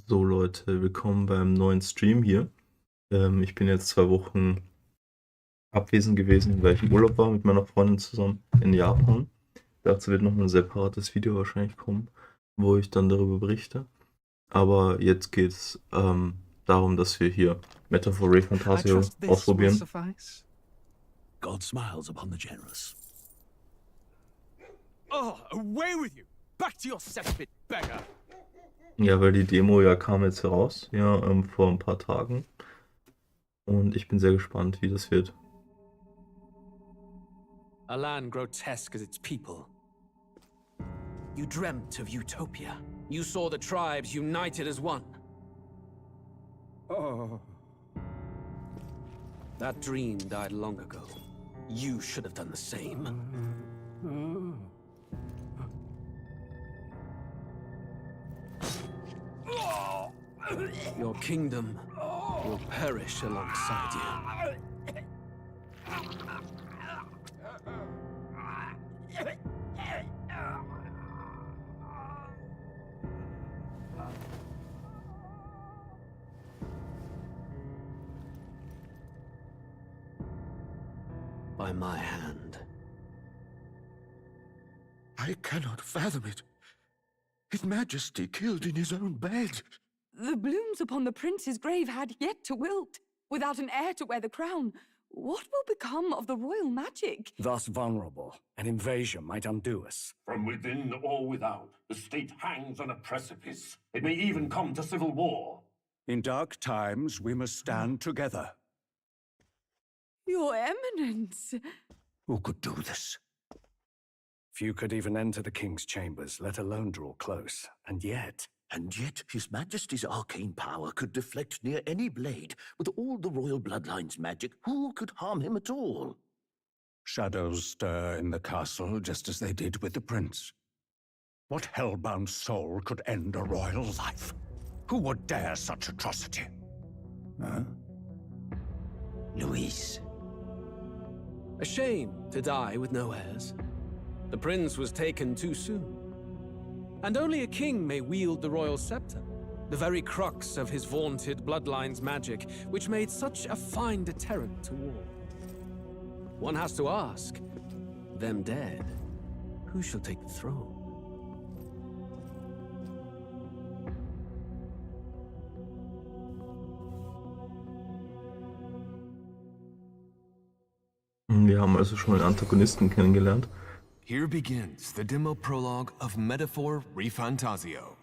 So Leute, willkommen beim neuen Stream hier. Ich bin jetzt 2 Wochen abwesend gewesen, weil ich im Urlaub war mit meiner Freundin zusammen in Japan. Dazu wird noch ein separates Video wahrscheinlich kommen, wo ich dann darüber berichte. Aber jetzt geht es darum, dass wir hier Metaphor ReFantazio ausprobieren. God smiles upon the generous. Oh, away with you! Back to your cesspit, beggar! Ja, weil die Demo ja kam jetzt heraus, ja, vor ein paar Tagen. Und ich bin sehr gespannt, wie das wird. A land grotesque as its people. You dreamt of utopia. You saw the tribes united as one. Oh. That dream died long ago. You should have done the same. Your kingdom will perish alongside you. By my hand. I cannot fathom it. His Majesty killed in his own bed. The blooms upon the prince's grave had yet to wilt. Without an heir to wear the crown, what will become of the royal magic? Thus vulnerable, an invasion might undo us. From within or without, the state hangs on a precipice. It may even come to civil war. In dark times, we must stand together. Your Eminence! Who could do this? Few could even enter the king's chambers, let alone draw close. And yet His Majesty's arcane power could deflect near any blade. With all the royal bloodline's magic, who could harm him at all? shadows stir in the castle just as they did with the prince. What hellbound soul could end a royal life? Who would dare such atrocity? Huh? Luis. A shame to die with no heirs. The prince was taken too soon. And only a king may wield the royal scepter, the very crux of his vaunted bloodline's magic, which made such a fine deterrent to war. One has to ask, them dead, who shall take the throne? Wir haben also schon den Antagonisten kennengelernt. Here begins the demo prologue of Metaphor ReFantazio.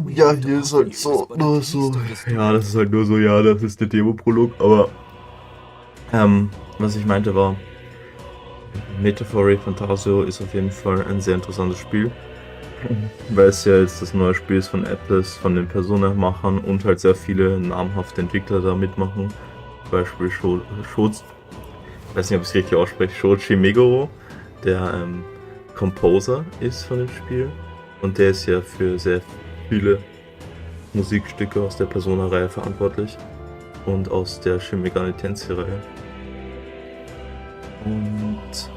Ja, hier ist halt so, nur so, ja, das ist halt nur so, ja, das ist der Demo-Prolog, aber, was ich meinte war, Metaphor ReFantazio ist auf jeden Fall ein sehr interessantes Spiel, weil es ja jetzt das neue Spiel ist von Atlas, von den Persona-Machern und halt sehr viele namhafte Entwickler da mitmachen, zum Beispiel ich weiß nicht, ob ich es richtig ausspreche, Shoji Meguro, der Composer ist von dem Spiel und der ist ja für sehr viele Musikstücke aus der Persona-Reihe verantwortlich und aus der Shin Megami Tensei-Reihe. Und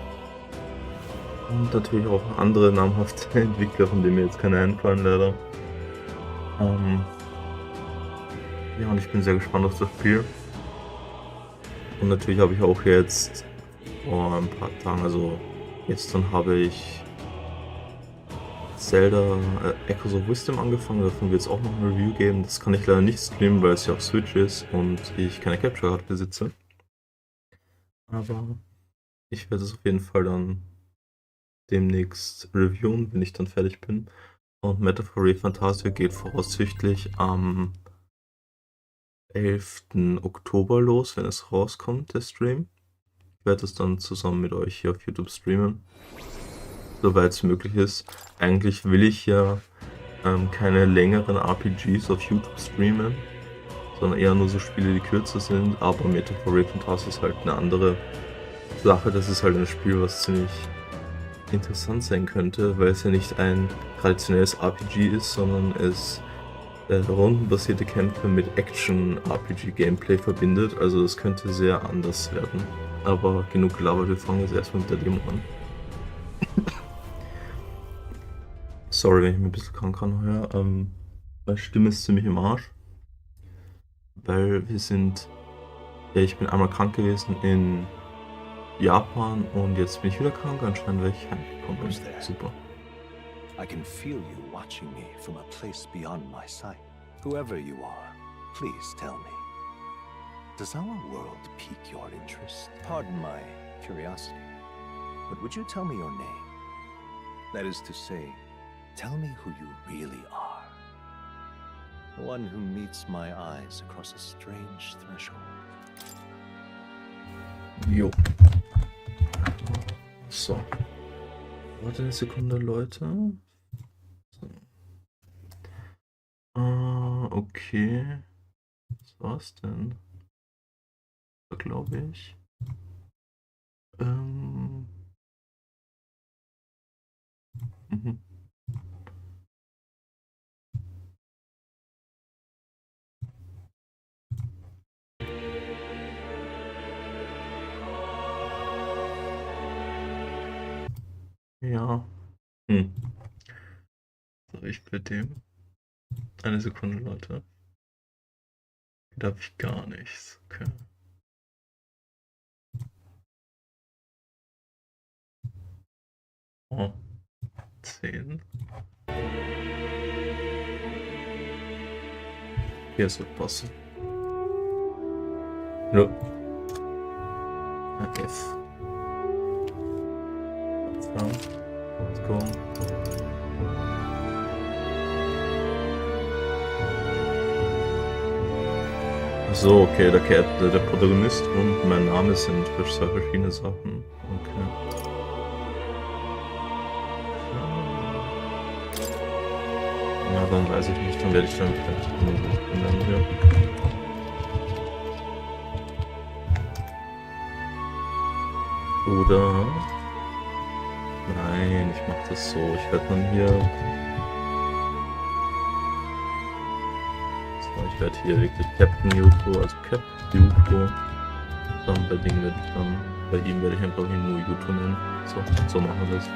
natürlich auch andere namhafte Entwickler, von denen mir jetzt keine einfallen leider. Ja, und ich bin sehr gespannt auf das Spiel. Und natürlich habe ich auch jetzt vor ein paar Tagen, also gestern habe ich Zelda Echoes of Wisdom angefangen, davon wird es auch noch ein Review geben. Das kann ich leider nicht streamen, weil es ja auf Switch ist und ich keine Capture Card besitze. Aber ich werde es auf jeden Fall dann demnächst reviewen, wenn ich dann fertig bin. Und Metaphor ReFantazio geht voraussichtlich am 11. Oktober los, wenn es rauskommt, der Stream. Ich werde es dann zusammen mit euch hier auf YouTube streamen, soweit es möglich ist. Eigentlich will ich ja keine längeren RPGs auf YouTube streamen, sondern eher nur so Spiele, die kürzer sind, aber Metaphor ReFantazio ist halt eine andere Sache. Das ist halt ein Spiel, was ziemlich interessant sein könnte, weil es ja nicht ein traditionelles RPG ist, sondern es rundenbasierte Kämpfe mit Action-RPG-Gameplay verbindet, also das könnte sehr anders werden. Aber genug gelabert, wir fangen jetzt erstmal mit der Demo an. Sorry, wenn ich mir ein bisschen krank anhöre. Meine Stimme ist ziemlich im Arsch. Weil wir sind... Ja, ich bin einmal krank gewesen in Japan und jetzt bin ich wieder krank, anscheinend weil ich heimgekommen bin. Super. I can feel you watching me from a place beyond my sight. Whoever you are, please tell me. Does our world pique your interest? Pardon my curiosity, but would you tell me your name? That is to say, tell me who you really are. The one who meets my eyes across a strange threshold. Jo. So. Warte eine Sekunde, Leute. So. Okay. Was war's denn? Glaube ich. Mhm. Ja. So, ich bei dem. Eine Sekunde, Leute. Darf ich gar nichts. Okay. Oh. 10. Hier ist wird passen. Ja. F. Let's go. So, okay, der Protagonist und mein Name sind zwei verschiedene Sachen. Okay. Ja, dann weiß ich nicht, dann werde ich dann vielleicht nur so dann hier. Oder... Nein, ich mache das so. Ich werde dann hier... So, ich werde hier wirklich Captain Yuko, also Cap Yuko. Dann bei Ding werde ich dann... Bei ihm werde ich einfach nur Yuko nennen. So machen wir das.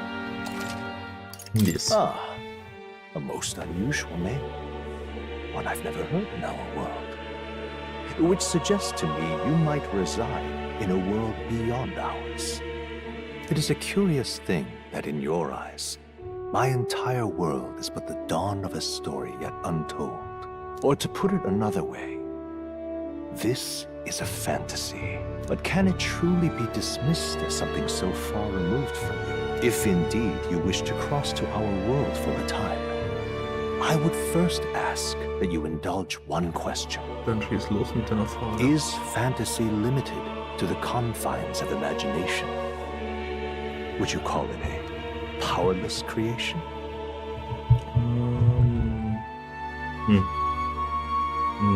Yes. Ah, a most unusual name. One I've never heard in our world. Which suggests to me you might reside in a world beyond ours. It is a curious thing that in your eyes, my entire world is but the dawn of a story yet untold. Or to put it another way, this is a fantasy. But can it truly be dismissed as something so far removed from you? If indeed you wish to cross to our world for a time, I would first ask that you indulge one question. Dann schieß los mit deiner Frage. Is fantasy limited to the confines of imagination? Would you call it a powerless creation?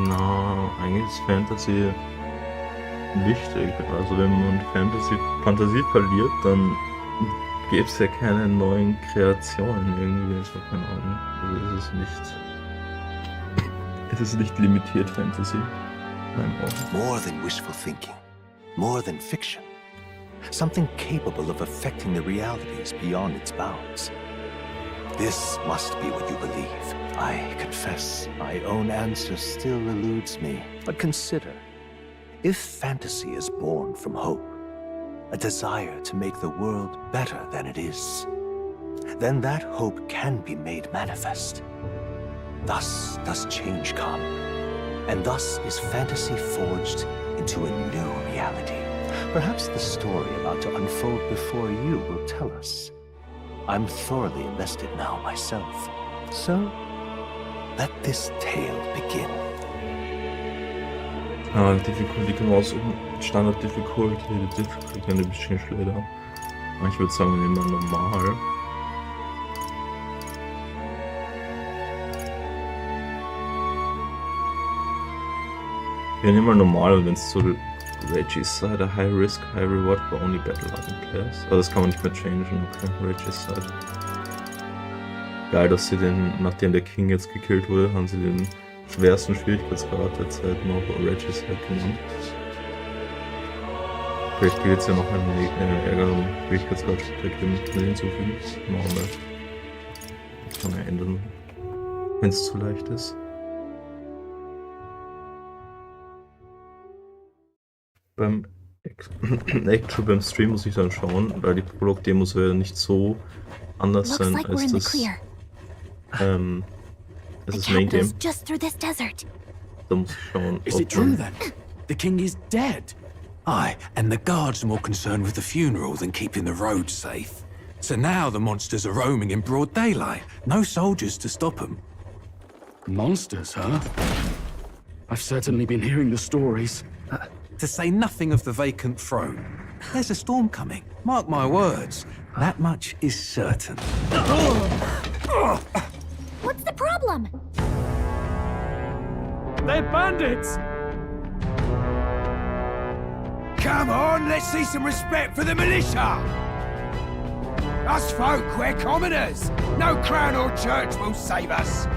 Na, eigentlich ist Fantasy wichtig. Also wenn man Fantasie verliert, dann gäbe es ja keine neuen Kreationen irgendwie. So, keine Ahnung. Also es ist nicht limitiert, Fantasy. More than wishful thinking, more than fiction. Something capable of affecting the realities beyond its bounds. This must be what you believe. I confess, my own answer still eludes me. But consider, if fantasy is born from hope, a desire to make the world better than it is, then that hope can be made manifest. Thus does change come, and thus is fantasy forged into a new reality. Perhaps the story about to unfold before you will tell us. I'm thoroughly invested now myself. So, let this tale begin. Difficulty kann man aussuchen. Standard Difficulty, die Difficulty kann ein bisschen schlechter. Ich würde sagen, wir nehmen mal normal. Wir nehmen mal normal und wenn es zu Reggie's Side, a high risk, high reward for only battle-hardened players. Aber das kann man nicht mehr changen, okay, Reggie's Side. Geil, dass sie den, nachdem der King jetzt gekillt wurde, haben sie den schwersten Schwierigkeitsgrad der Zeit noch Reggie's Side genannt. Vielleicht gibt es ja noch einen ärgeren Schwierigkeitsgrad hinzufügen. Machen wir. Das kann man ändern, wenn es zu leicht ist. beim Actual beim Stream muss ich dann schauen, weil die Prolog-Demo soll ja nicht so anders sein als das Main Game. Da muss ich schauen, Is it true then? The king is dead? Aye, and the guards are more concerned with the funeral than keeping the roads safe. So now the monsters are roaming in broad daylight. No soldiers to stop them. Monsters, huh? I've certainly been hearing the stories. To say nothing of the vacant throne. There's a storm coming. Mark my words. That much is certain. What's the problem? They're bandits! Come on, let's see some respect for the militia! Us folk, we're commoners. No crown or church will save us.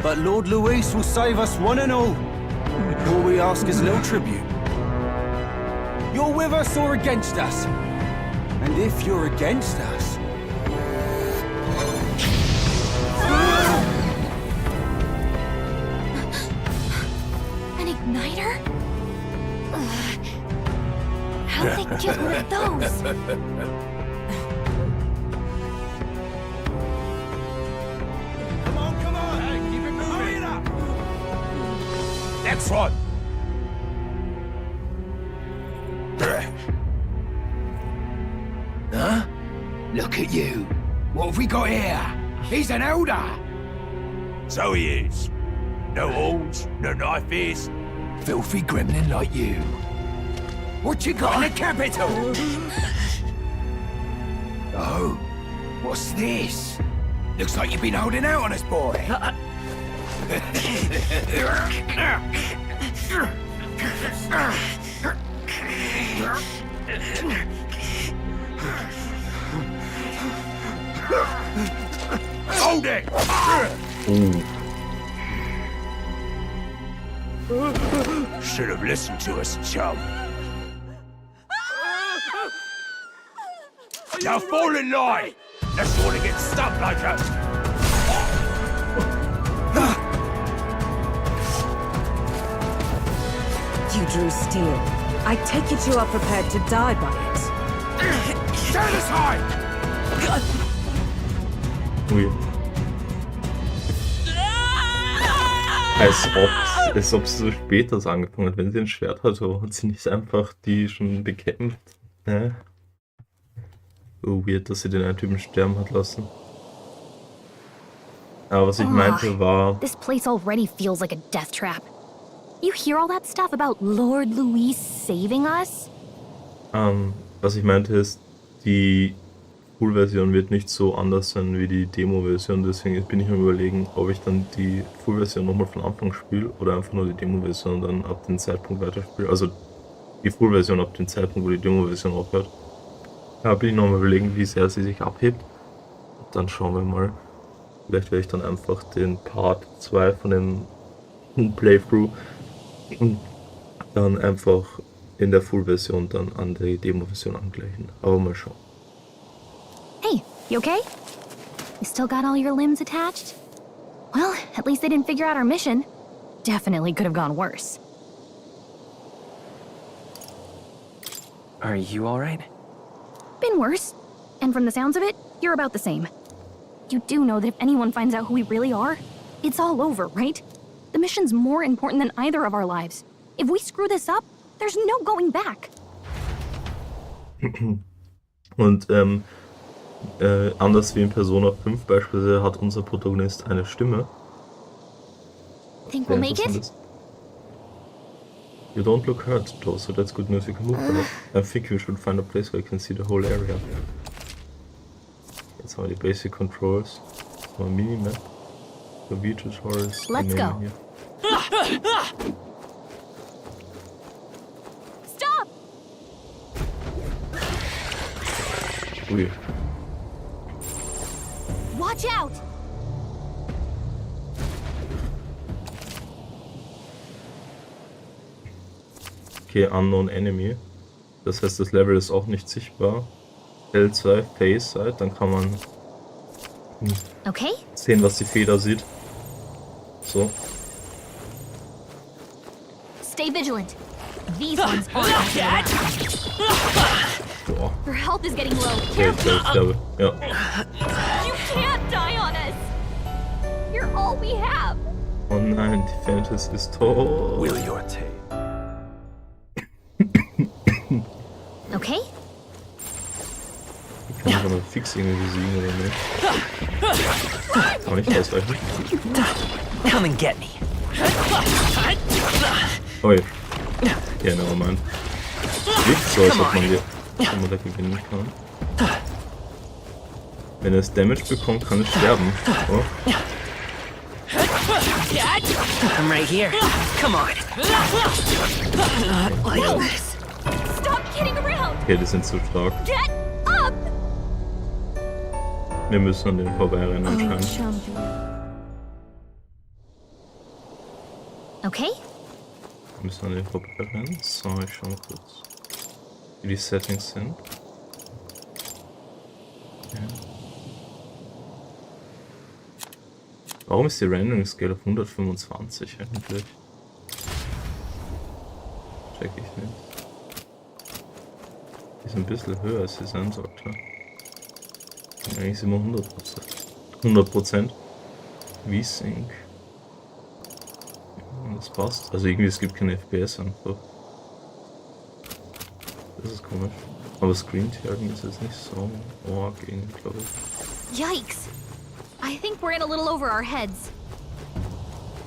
But Lord Luis will save us one and all. All we ask is a little tribute. You're with us or against us? And if you're against us... An igniter? How'd they get rid of those? Come on, hey, keep it moving. Hurry it up. Next one. Huh? Look at you. What have we got here? He's an elder. So he is. No horns, no knife is. Filthy gremlin like you. What you got in the capital? Oh, what's this? Looks like you've been holding out on us, boy. Hold it! Should have listened to us, chum. Now fall in line! Let's want to get stuck like us! You drew steel. I take it you are prepared to die by it. Stand aside! Ui. Als ob sie so spät das angefangen hat. Wenn sie ein Schwert hat, hat sie nicht einfach die schon bekämpft. Oh, weird, dass sie den einen Typen sterben hat lassen. Aber was ich meinte war... This place already feels like a death trap. You hear all that stuff about Lord Luis saving us? Was ich meinte ist, die Full-Version wird nicht so anders sein wie die Demo-Version, deswegen bin ich mir überlegen, ob ich dann die Full-Version nochmal von Anfang spiele oder einfach nur die Demo-Version dann ab dem Zeitpunkt weiterspiele. Also die Full-Version ab dem Zeitpunkt, wo die Demo-Version aufhört. Da bin ich nochmal überlegen, wie sehr sie sich abhebt. Und dann schauen wir mal. Vielleicht werde ich dann einfach den Part 2 von dem Playthrough dann einfach in der Full-Version dann an die Demo-Version angleichen. Aber mal schauen. Hey, you okay? You still got all your limbs attached? Well, at least they didn't figure out our mission. Definitely could have gone worse. Are you alright? Been worse. And from the sounds of it, you're about the same. You do know that if anyone finds out who we really are, it's all over, right? The mission's more important than either of our lives. If we screw this up, there's no going back. Und anders wie in Persona 5 beispielsweise hat unser Protagonist eine Stimme. Think we'll make it? You don't look hurt though, so that's good news. You can move now. I think we should find a place where you can see the whole area. Jetzt haben wir die basic controls. Mal Minimap. The V tutorials. Let's go. Stop! Ui. Watch out! Okay, Unknown Enemy. Das heißt, das Level ist auch nicht sichtbar. L2 Face Side, dann kann man sehen, was die Feder sieht. So. Stay vigilant. These ones aren't messing around. Boah. Your health is getting low. Okay, ich glaube. Ja. You can't die on us. You're all we have. Oh nein, die Fantasy ist tot. Will your tail. Okay? Ich kann mich aber fix irgendwie besiegen oder nicht. Kann nicht ausweichen. Come and get me. Oi. Ja, nevermind. Nicht so, als ob man hier da gewinnen kann. Wenn es Damage bekommt, kann es sterben. Oh. I'm right here. Come on. Stop kidding around. Okay, die sind zu stark. Get up. Wir müssen an den vorbeirennen anscheinend. Champion. Okay? Wir müssen an den vorbeirennen. So, ich schau mal kurz, wie die Settings sind. Ja. Warum ist die Rendering Scale auf 125 eigentlich? Check ich nicht. Die ist ein bisschen höher, als sie sein sollte. Eigentlich sind wir 100%. V-Sync. Ja, das passt. Also irgendwie, es gibt keine FPS einfach. Das ist komisch. Aber Screen-Tearing ist jetzt nicht so arg, glaube ich. Yikes. I think we're in a little over our heads.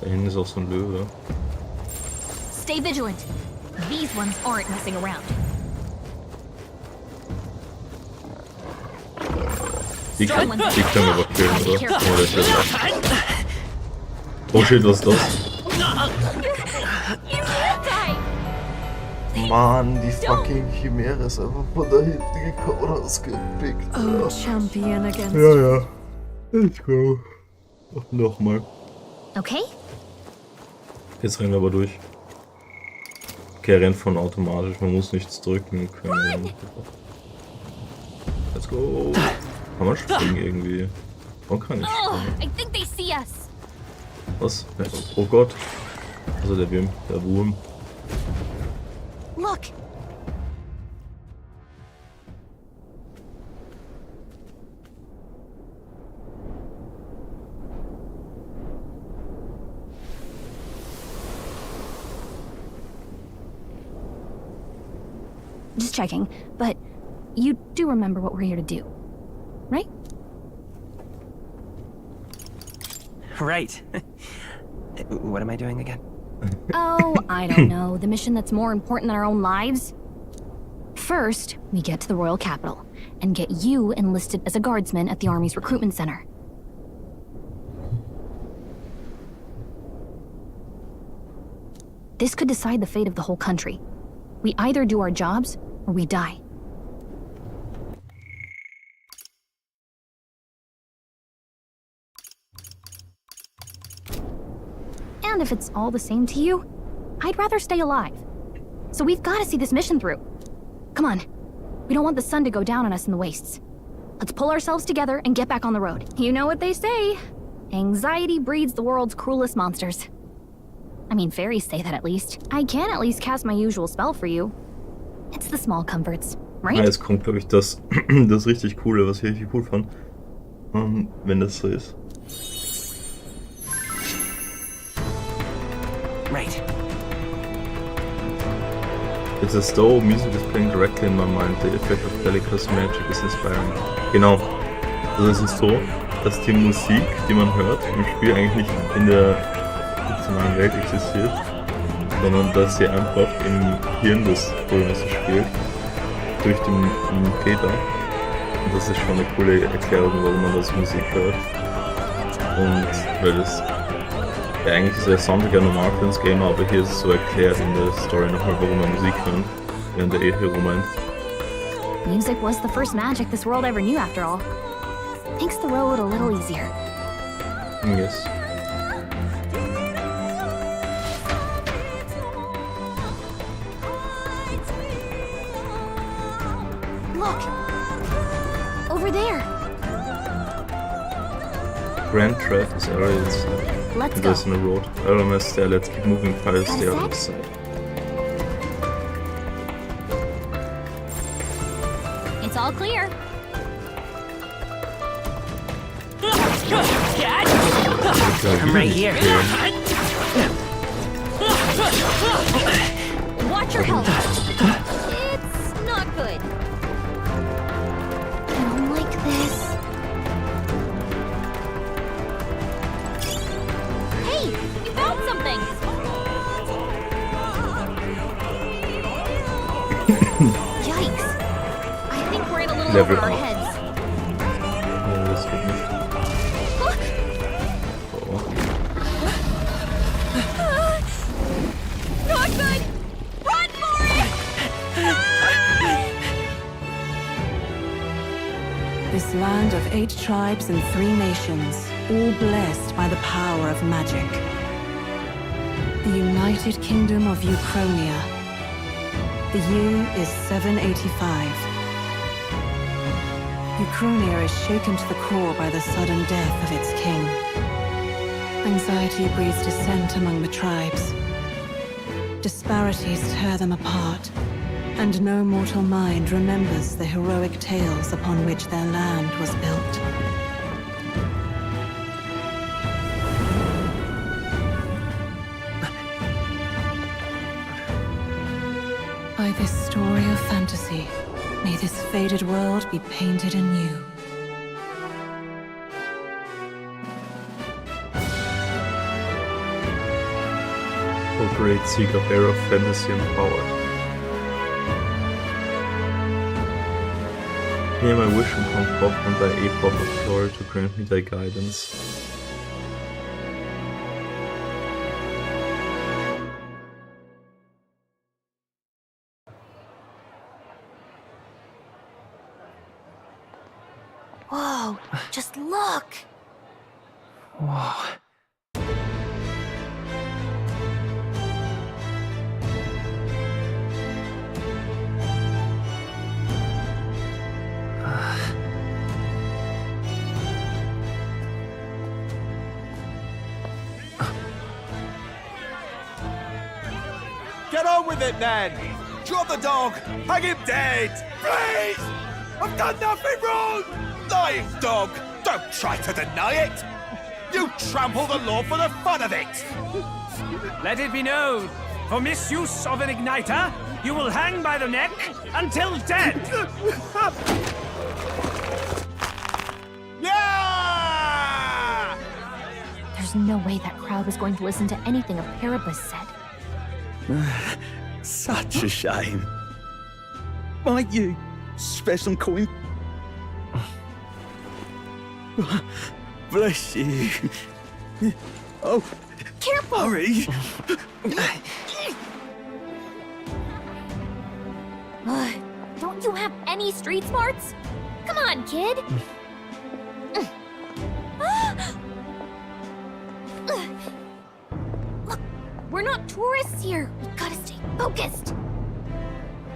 Da hinten ist auch so ein Löwe. Stay vigilant. These ones aren't messing around. Die können wir aber killen, oder? Oh, der ist ja da. Oh shit, was ist das? Mann, die fucking Chimäre ist einfach von da hinten gekommen und ausgepickt. Oh, Champion against. Ja. Let's go. Nochmal. Okay? Jetzt rennen wir aber durch. Okay, er rennt von automatisch, man muss nichts drücken können. Let's go. Kann man springen irgendwie? Man kann nicht springen. I think they see us. Was? Oh Gott. Also der Wurm. Look. Just checking, but you do remember what we're here to do, right? Right. What am I doing again? Oh, I don't know. The mission that's more important than our own lives? First, we get to the royal capital and get you enlisted as a guardsman at the army's recruitment center. This could decide the fate of the whole country. We either do our jobs or we die. And if it's all the same to you, I'd rather stay alive. So we've got to see this mission through. Come on. We don't want the sun to go down on us in the wastes. Let's pull ourselves together and get back on the road. You know what they say. Anxiety breeds the world's cruelest monsters. I mean, fairies say that at least. I can at least cast my usual spell for you. It's the small comforts, right? Ja, jetzt kommt, glaube ich, das richtig Coole, was ich richtig cool fand. Wenn das so ist. Right. It's as though music is playing directly in my mind. The effect of Bellicus magic is inspiring. Genau. Also es ist so, dass die Musik, die man hört im Spiel, eigentlich nicht in der fiktionalen Welt existiert, sondern dass sie einfach im Hirn des Protagonisten spielt, durch den Peter. Und das ist schon eine coole Erklärung, warum man das Musik hört. Und weil das ja, eigentlich ist der Soundtrack ja normal für ins Game, aber hier ist es so erklärt in der Story nochmal, warum man Musik hört, während der Hero meint. Music was the first magic this world ever knew, after all. Makes the road a little easier. Yes. Look! Over there! Grand Track is already inside. Let's go. There's no road. LMS there, let's keep moving, fire stay on the side. All clear. I'm right here. Watch your health. It's not good. I don't like this. Hey, we found something. Yikes. I think we're in a little over our heads. Das geht nicht. Not good! Run for it! This land of 8 tribes and 3 nations, all blessed by the power of magic. The United Kingdom of Uchronia. The year is 785. Uchronia is shaken to the core by the sudden death of its king. Anxiety breeds dissent among the tribes. Disparities tear them apart, and no mortal mind remembers the heroic tales upon which their land was built. By this story of fantasy, may this faded world be painted anew. O great seeker, bearer of fantasy and power. Hear my wish and come forth from thy epoch of glory to grant me thy guidance. Whoa, just look! Whoa. Get on with it, then! Drop the dog! Hang him dead! Please! I've done nothing wrong! Lying dog! Don't try to deny it! You trample the law for the fun of it! Let it be known, for misuse of an igniter, you will hang by the neck until dead! Yeah! There's no way that crowd was going to listen to anything a Paribus said. Such a shame. Might you spare some coin? Bless you. Oh, careful! Hurry! Don't you have any street smarts? Come on, kid! Look, we're not tourists here. We gotta stay focused.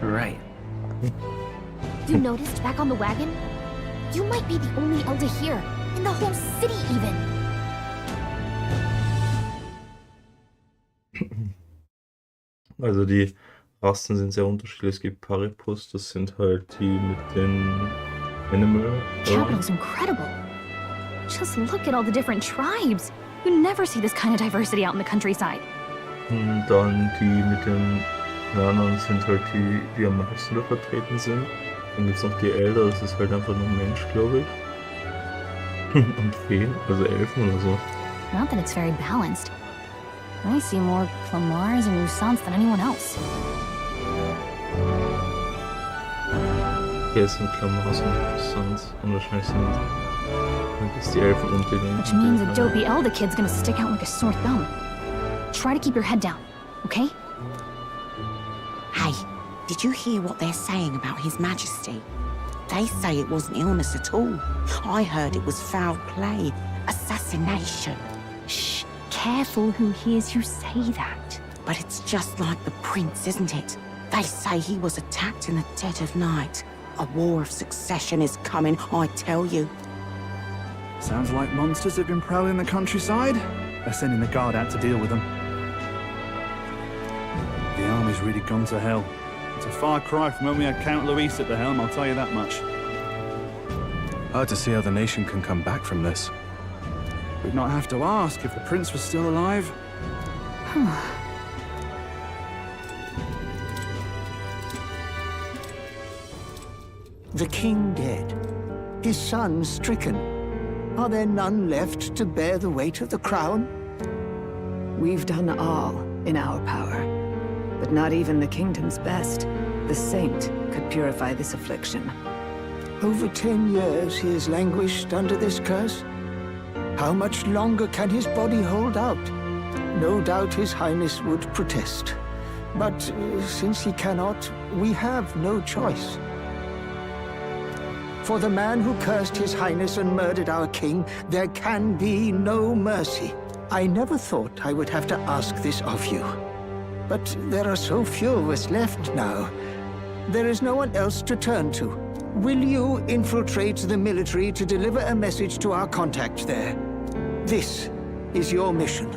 Right. You noticed back on the wagon? You might be the only elder here, in the whole city even. Also die Rassen sind sehr unterschiedlich. Es gibt Paripus, das sind halt die mit den Animal. Capital's incredible. Just look at all the different tribes. You never see this kind of diversity out in the countryside. Und dann die mit den Hörnern sind halt die, die am meisten da vertreten sind. Dann gibt es noch die Elder, das ist halt einfach nur ein Mensch, glaube ich. Und Feen, also Elfen oder so. Not that it's very balanced. I see more Clamars and Rusans than anyone else. Hier sind Clamars und Sons und wahrscheinlich sind das die Elfen und die Which means a dopey elder kid's gonna stick out like a sore thumb. Try to keep your head down, okay? Hey, did you hear what they're saying about His Majesty? They say it wasn't illness at all. I heard it was foul play, assassination. Shh, careful who hears you say that. But it's just like the prince, isn't it? They say he was attacked in the dead of night. A war of succession is coming, I tell you. Sounds like monsters have been prowling the countryside. They're sending the guard out to deal with them. The army's really gone to hell. It's a far cry from when we had Count Luis at the helm, I'll tell you that much. Hard to see how the nation can come back from this. We'd not have to ask if the prince was still alive. The king dead, his son stricken. Are there none left to bear the weight of the crown? We've done all in our power, but not even the kingdom's best. The saint could purify this affliction. Over 10 years he has languished under this curse. How much longer can his body hold out? No doubt his highness would protest. But since he cannot, we have no choice. For the man who cursed his highness and murdered our king, there can be no mercy. I never thought I would have to ask this of you. But there are so few of us left now. There is no one else to turn to. Will you infiltrate the military to deliver a message to our contact there? This is your mission.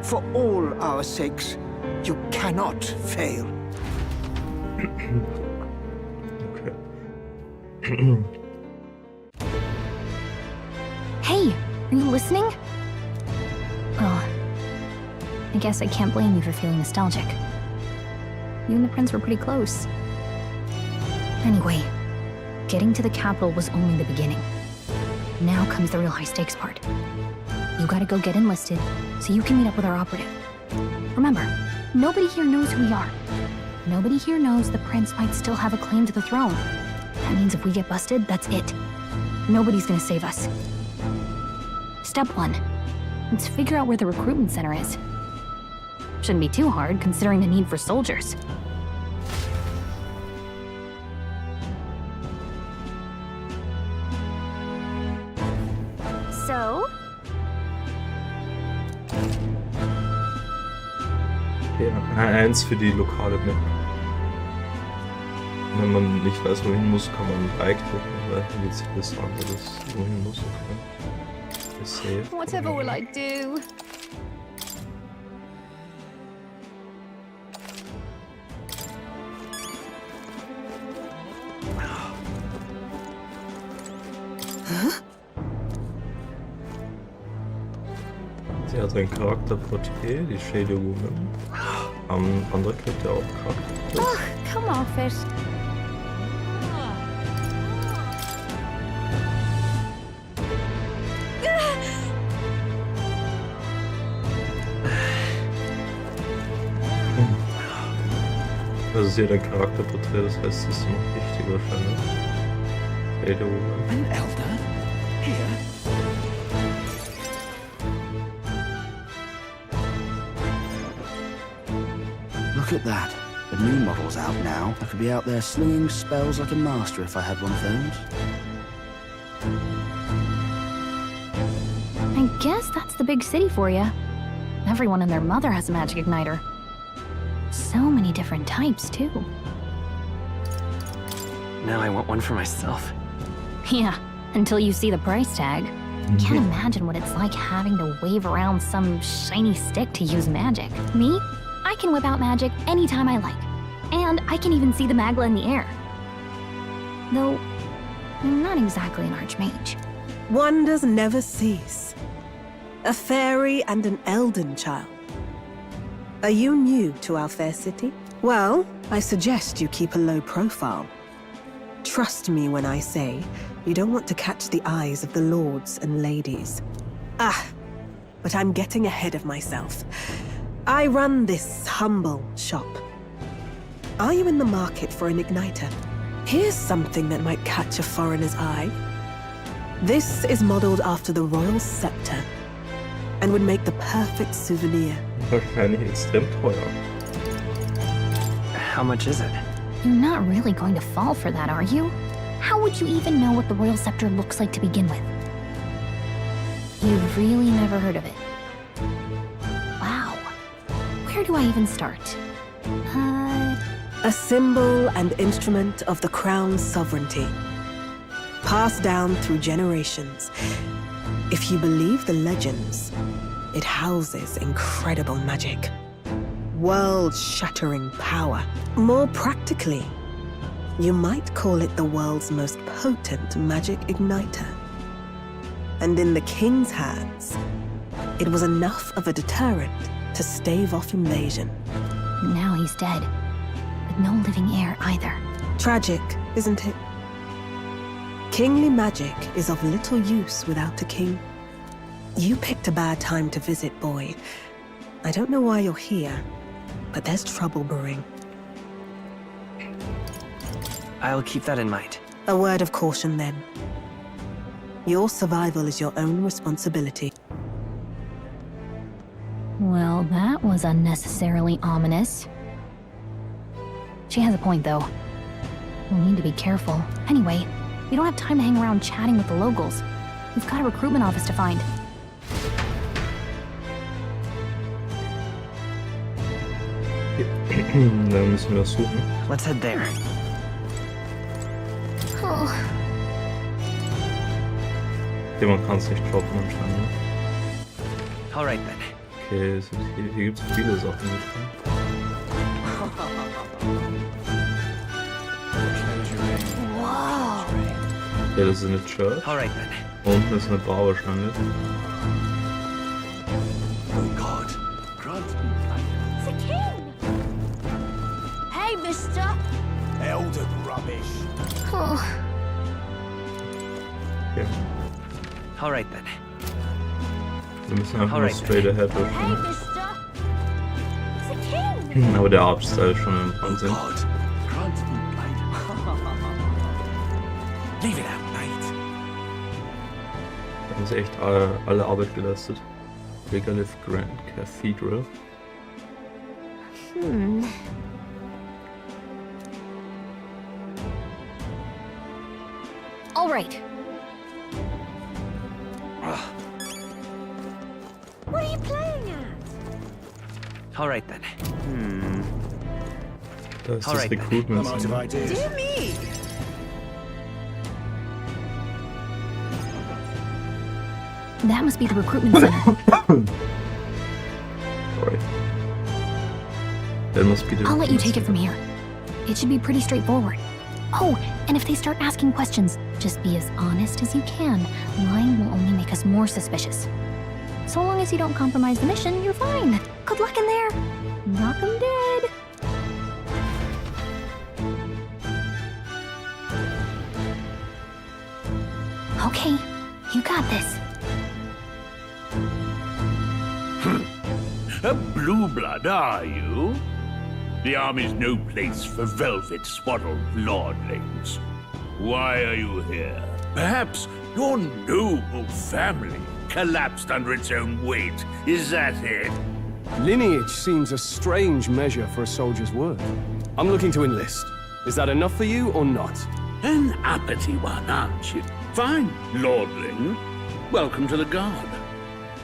For all our sakes, you cannot fail. Hey, are you listening? Oh, I guess I can't blame you for feeling nostalgic. You and the prince were pretty close. Anyway, getting to the capital was only the beginning. Now comes the real high-stakes part. You gotta go get enlisted, so you can meet up with our operative. Remember, nobody here knows who we are. Nobody here knows the prince might still have a claim to the throne. That means if we get busted, that's it. Nobody's gonna save us. Step 1. Let's figure out where the recruitment center is. Shouldn't be too hard, considering the need for soldiers. So? Okay, 1 für die lokale Map. Wenn man nicht weiß, wohin muss, kann man Dreieck drücken, weil dann geht sich das an, wo das wohin muss. Okay. Ist safe. Whatever will I do? Sie hat ein Charakterporträt, die Shady Woman. Andere kriegt ja auch Charakter. Ugh, come off it. Also sie hat ein Charakterporträt, das heißt, es ist noch wichtiger wahrscheinlich. Shady Woman. An elder? Here? Look at that. The new model's out now. I could be out there slinging spells like a master if I had one of those. I guess that's the big city for you. Everyone and their mother has a magic igniter. So many different types, too. Now I want one for myself. Yeah, until you see the price tag. Can't imagine what it's like having to wave around some shiny stick to use magic. Me? I can whip out magic anytime I like. And I can even see the magla in the air. Though, I'm not exactly an archmage. Wonders never cease. A fairy and an elden child. Are you new to our fair city? Well, I suggest you keep a low profile. Trust me when I say you don't want to catch the eyes of the lords and ladies. But I'm getting ahead of myself. I run this humble shop. Are you in the market for an igniter? Here's something that might catch a foreigner's eye. This is modeled after the royal scepter and would make the perfect souvenir. Wahrscheinlich extrem teuer. How much is it? You're not really going to fall for that, are you? How would you even know what the royal scepter looks like to begin with? You've really never heard of it. Wow. Where do I even start? A symbol and instrument of the crown's sovereignty. Passed down through generations. If you believe the legends, it houses incredible magic. World-shattering power. More practically, You might call it the world's most potent magic igniter. And in the king's hands, it was enough of a deterrent to stave off invasion. Now he's dead. With no living heir either. Tragic, isn't it? Kingly magic is of little use without a king. You picked a bad time to visit, boy. I don't know why you're here, but there's trouble brewing. I'll keep that in mind. A word of caution, then. Your survival is your own responsibility. Well, that was unnecessarily ominous. She has a point, though. We'll need to be careful. Anyway, we don't have time to hang around chatting with the locals. We've got a recruitment office to find. Dann müssen wir das suchen. Let's head there. Oh. Okay, man kann es nicht droppen anscheinend. Alright then. Okay, hier gibt es viele Sachen. Wow. Okay, das ist eine Church. Alright then. Unten ist eine Bar wahrscheinlich. Oh God, grant me life. It's a king! Hey, mister! Elder rubbish. Oh. Okay. Alright then. Wir müssen einfach nur Alright. straight ahead Hey, wahrscheinlich. mister! It's a king! Aber der Artstyle ist schon im Wahnsinn. God, grant me life. Leave it out, mate. Da haben sie echt alle Arbeit geleistet. Regaliff Grand Cathedral. All right. What are you playing at? Alright then. Da ist das Alright then. Recruitment. I'm out of ideas. Dear me! That must be the recruitment center. Sorry. That must be the I'll let you recruitment take it center. from here. It should be pretty straightforward. Oh, and if they start asking questions, just be as honest as you can. Lying will only make us more suspicious. So long as you don't compromise the mission, you're fine. Good luck in there. Knock 'em dead. Okay, you got this. A blue blood, are you? The army's no place for velvet-swaddled lordlings. Why are you here? Perhaps your noble family collapsed under its own weight. Is that it? Lineage seems a strange measure for a soldier's work. I'm looking to enlist. Is that enough for you or not? An uppity one, aren't you? Fine, lordling. Welcome to the Guard,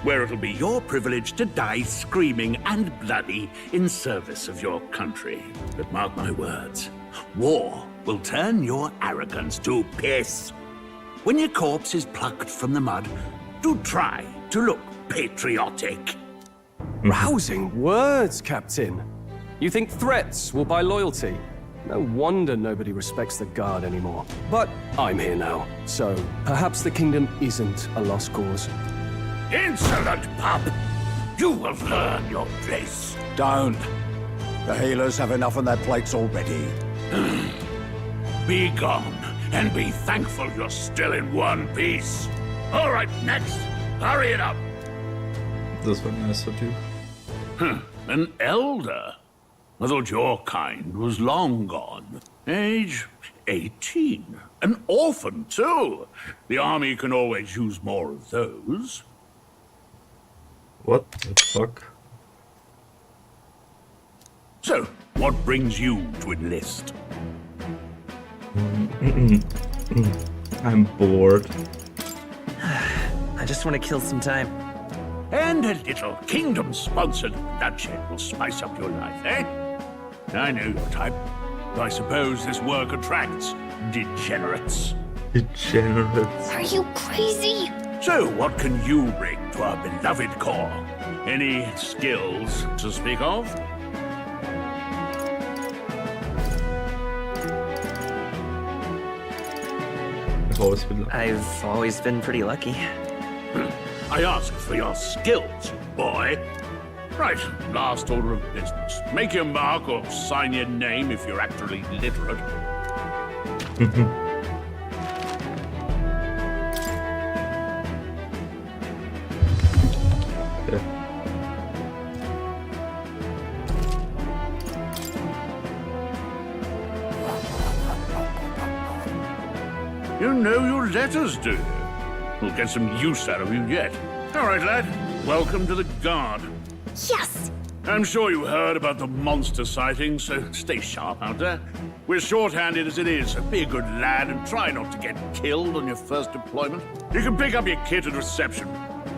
where it'll be your privilege to die screaming and bloody in service of your country. But mark my words, war will turn your arrogance to piss. When your corpse is plucked from the mud, do try to look patriotic. Rousing words, Captain. You think threats will buy loyalty? No wonder nobody respects the Guard anymore. But I'm here now, so perhaps the kingdom isn't a lost cause. Insolent pup! You will learn your place. Don't. The healers have enough on their plates already. Be gone, and be thankful you're still in one piece. All right, next. Hurry it up. Das war ein erster Typ. An elder? I thought your kind was long gone. Age 18. An orphan, too. The army can always use more of those. What the fuck? So, what brings you to enlist? I'm bored. I just want to kill some time. And a little kingdom-sponsored bloodshed will spice up your life, eh? I know your type. I suppose this work attracts degenerates. Degenerates? Are you crazy? So, what can you bring to our beloved corps? Any skills to speak of? I've always been pretty lucky. I asked for your skills, boy. Right, last order of business. Make your mark or sign your name if you're actually literate. You know your letters, do you? We'll get some use out of you yet. All right, lad. Welcome to the Guard. Yes! I'm sure you heard about the monster sightings, so stay sharp out there. We're short-handed as it is, so be a good lad and try not to get killed on your first deployment. You can pick up your kit at reception.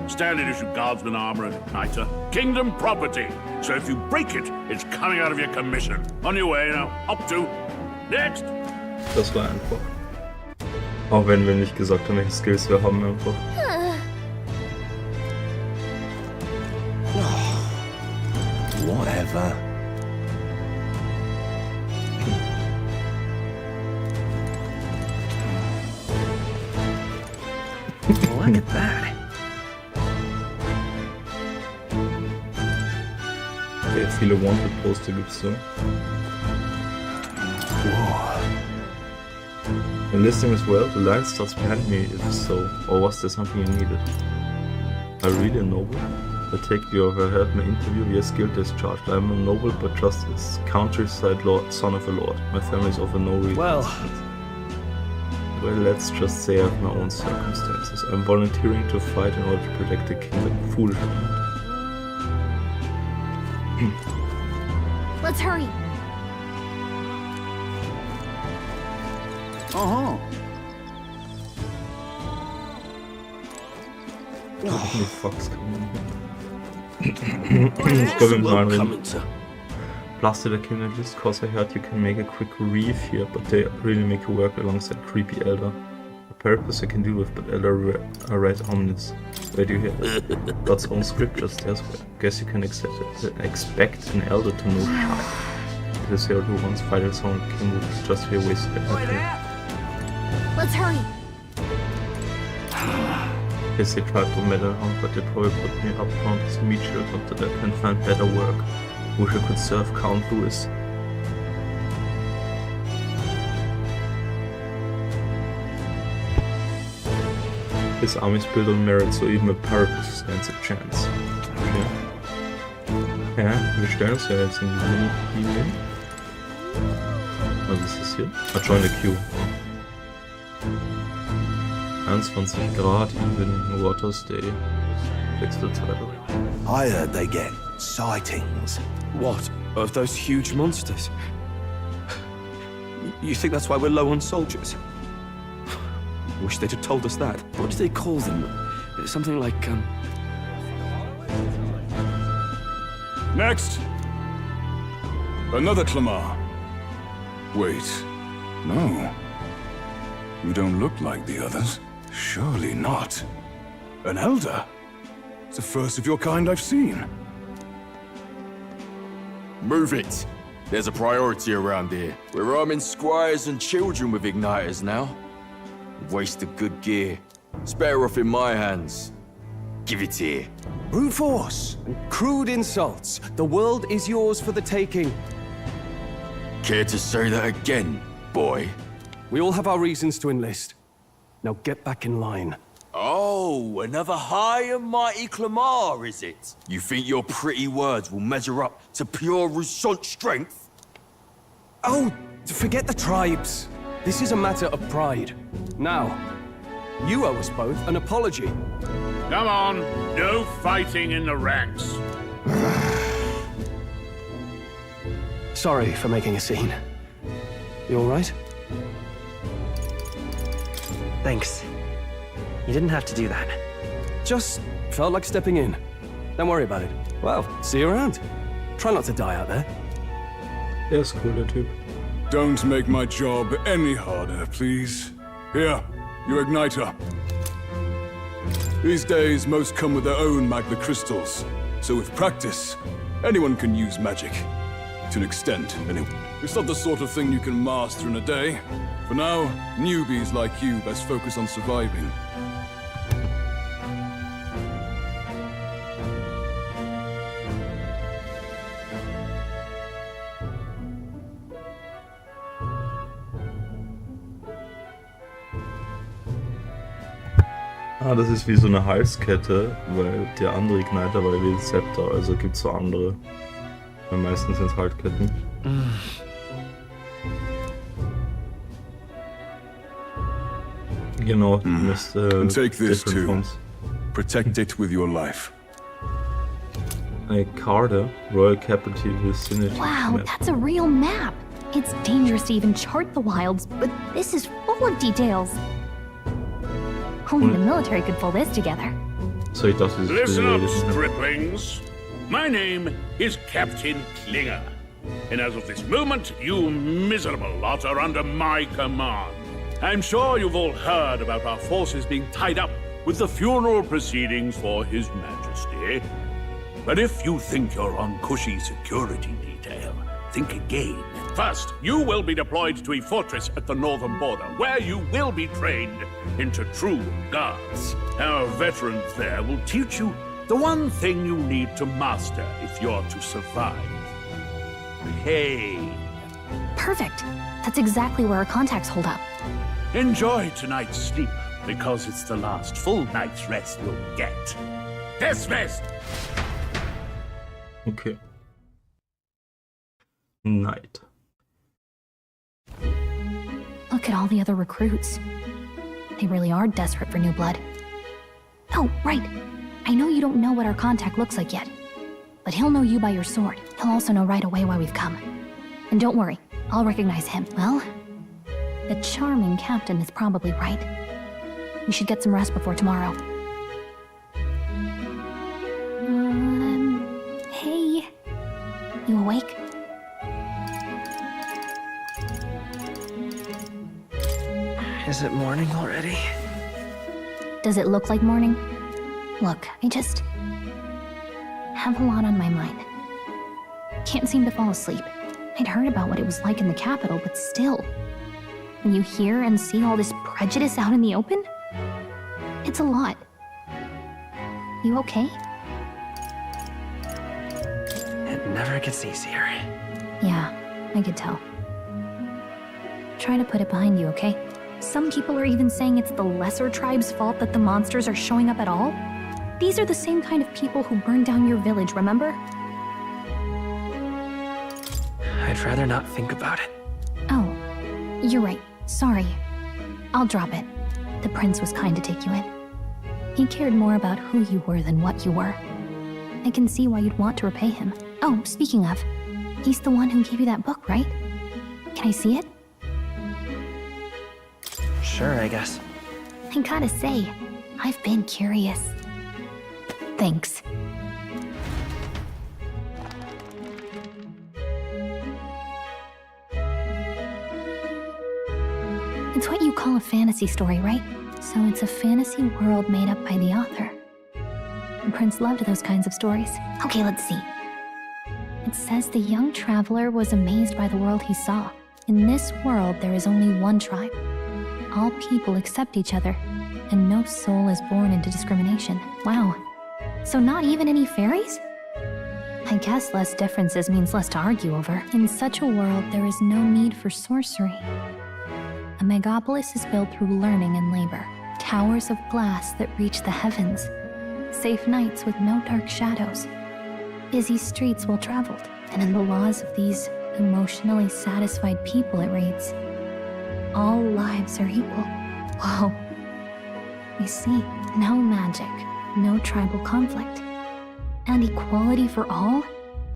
Standard issue guardsman armor and igniter. Kingdom property. So if you break it, it's coming out of your commission. On your way now. Up to. Next! Das war einfach. Auch wenn wir nicht gesagt haben, welche Skills wir haben, einfach. Whatever. Look at that. Okay, viele Wanted-Poster gibt's so. When listening as well, the line starts behind me if so, or was there something you needed? Are you really a noble? I take you overheard my interview, we are skilled discharged. I am a noble, but just as countryside lord, son of a lord. My family is of no real Well, let's just say I have my own circumstances. I'm volunteering to fight in order to protect the kingdom. Foolish. Let's hurry. Aha. How many fucks coming? Blasted, I can at least cause I heard you can make a quick reef here, but they really make you work alongside creepy elder. A purpose I can deal with, but elder are red omnis. Where do you hear that? God's own scriptures, there's guess you can expect an elder to know shy. It is here who once fighted someone king would just be wasted everything. Let's hurry. Yes, they tried to meddle around, but they probably put me up front as meat shield until I can find better work. Wish I could serve Count Louis. His army's built on merit, so even a Paracus stands a chance. Okay. Ja, wir stellen uns ja jetzt in die Linie. Was ist das hier? Join the queue. 21 Grad, even Waters Day. I heard they get sightings. What? Of those huge monsters? You think that's why we're low on soldiers? Wish they'd have told us that. What do they call them? Something like, Next! Another Clamar. Wait. No. You don't look like the others. Surely not. An elder? It's the first of your kind I've seen. Move it! There's a priority around here. We're arming squires and children with igniters now. Wasted good gear. It's better off in my hands. Give it here. Brute force and crude insults. The world is yours for the taking. Care to say that again, boy? We all have our reasons to enlist. Now get back in line. Oh, another high and mighty Clamar, is it? You think your pretty words will measure up to pure Rousseau strength? Oh, forget the tribes. This is a matter of pride. Now, you owe us both an apology. Come on, no fighting in the ranks. Sorry for making a scene. You all right? Thanks. You didn't have to do that. Just felt like stepping in. Don't worry about it. Well, see you around. Try not to die out there. Yes, cooler Typ. Don't make my job any harder, please. Here, your igniter. These days, most come with their own magna crystals. So with practice, anyone can use magic. To an extent, anyway. It's not the sort of thing you can master in a day. For now, newbies like you best focus on surviving. Ah, das ist wie so eine Halskette, weil der andere Igniter war wie ein Zepter, also gibt es so andere. Weil meistens sind es Halsketten. Genau, du musst And take this different too. forms. Protect it with your life. A Karte, Royal Capital Vicinity. Wow, Map. that's a real map. It's dangerous to even chart the wilds, but this is full of details. Only the military could pull this together. So ich dachte, das ist Listen up, diese- striplings. My name is Captain Klinger, and as of this moment, you miserable lot are under my command. I'm sure you've all heard about our forces being tied up with the funeral proceedings for His Majesty. But if you think you're on cushy security detail, think again. First, you will be deployed to a fortress at the northern border, where you will be trained into true guards. Our veterans there will teach you the one thing you need to master if you're to survive. Pain. Perfect. That's exactly where our contacts hold up. Enjoy tonight's sleep, because it's the last full night's rest you'll get. Dismissed! Okay. Night. Look at all the other recruits. They really are desperate for new blood. Oh, right. I know you don't know what our contact looks like yet, but he'll know you by your sword. He'll also know right away why we've come. And don't worry, I'll recognize him. Well, the charming captain is probably right. We should get some rest before tomorrow. Hey. You awake? Is it morning already? Does it look like morning? Look, I just have a lot on my mind. Can't seem to fall asleep. I'd heard about what it was like in the capital, but still. When you hear and see all this prejudice out in the open, it's a lot. You okay? It never gets easier. Yeah, I could tell. Try to put it behind you, okay? Some people are even saying it's the lesser tribe's fault that the monsters are showing up at all. These are the same kind of people who burned down your village, remember? I'd rather not think about it. Oh, you're right. Sorry. I'll drop it. The prince was kind to take you in. He cared more about who you were than what you were. I can see why you'd want to repay him. Oh, speaking of, he's the one who gave you that book, right? Can I see it? Sure, I guess. I gotta say, I've been curious. Thanks. It's what you call a fantasy story, right? So it's a fantasy world made up by the author. The prince loved those kinds of stories. Okay, let's see. It says the young traveler was amazed by the world he saw. In this world, there is only one tribe. All people accept each other, and no soul is born into discrimination. Wow. So not even any fairies? I guess less differences means less to argue over. In such a world, there is no need for sorcery. A megapolis is built through learning and labor. Towers of glass that reach the heavens. Safe nights with no dark shadows. Busy streets well traveled. And in the laws of these emotionally satisfied people, it reads, all lives are equal. Whoa. You see, no magic, no tribal conflict. And equality for all?